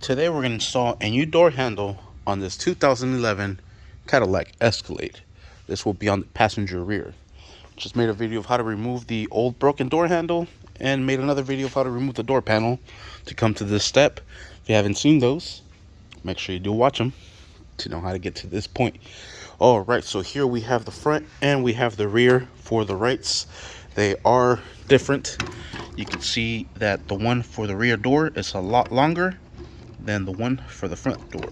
Today we're going to install a new door handle on this 2011 Cadillac Escalade. This will be on the passenger rear. Just made a video of how to remove the old broken door handle and made another video of how to remove the door panel to come to this step. If you haven't seen those, make sure you do watch them to know how to get to this point. Alright, so here we have the front and we have the rear for the rights. They are different. You can see that the one for the rear door is a lot longer than the one for the front door.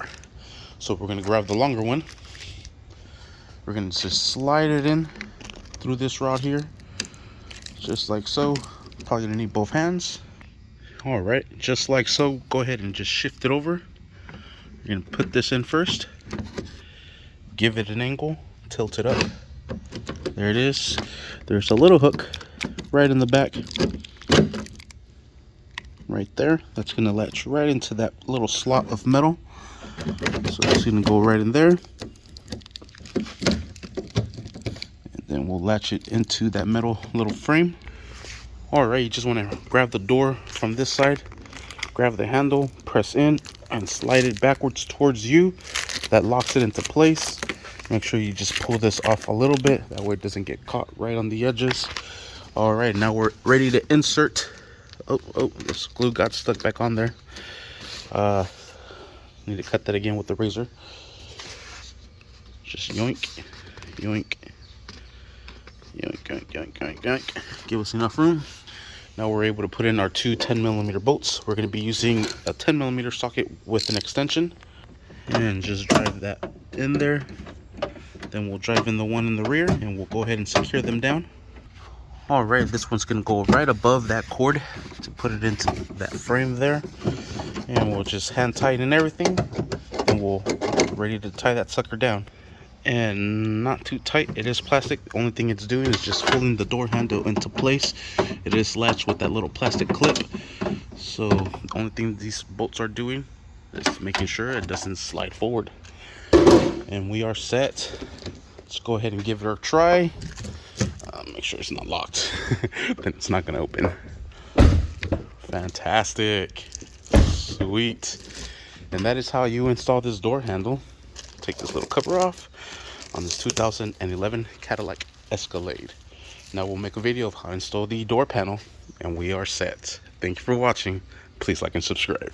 So we're going to grab the longer one. We're going to just slide it in through this rod here, just like so. Probably going to need both hands. Alright, just like so. Go ahead and just shift it over. You're going to put this in first. Give it an angle. Tilt it up. There it is. There's a little hook right in the back. Right there. That's going to latch right into that little slot of metal. So it's going to go right in there. And then we'll latch it into that metal little frame. Alright, you just want to grab the door from this side. Grab the handle, press in, and slide it backwards towards you. That locks it into place. Make sure you just pull this off a little bit. That way it doesn't get caught right on the edges. Alright, now we're ready to insert. Oh, this glue got stuck back on there. Need to cut that again with the razor. Just yoink, yoink, yoink, yoink, yoink, yoink, yoink. Give us enough room. Now we're able to put in our two 10mm bolts. We're going to be using a 10mm socket with an extension. And just drive that in there. Then we'll drive in the one in the rear and we'll go ahead and secure them down. Alright, this one's going to go right above that cord to put it into that frame there. And we'll just hand tighten everything. And we'll ready to tie that sucker down. And not too tight. It is plastic. The only thing it's doing is just holding the door handle into place. It is latched with that little plastic clip. So the only thing these bolts are doing is making sure it doesn't slide forward. And we are set. Let's go ahead and give it a try. Make sure it's not locked. Then it's not going to open. Fantastic. Sweet. And that is how you install this door handle. Take this little cover off on this 2011 Cadillac Escalade. Now we'll make a video of how to install the door panel, and we are set. Thank you for watching. Please like and subscribe.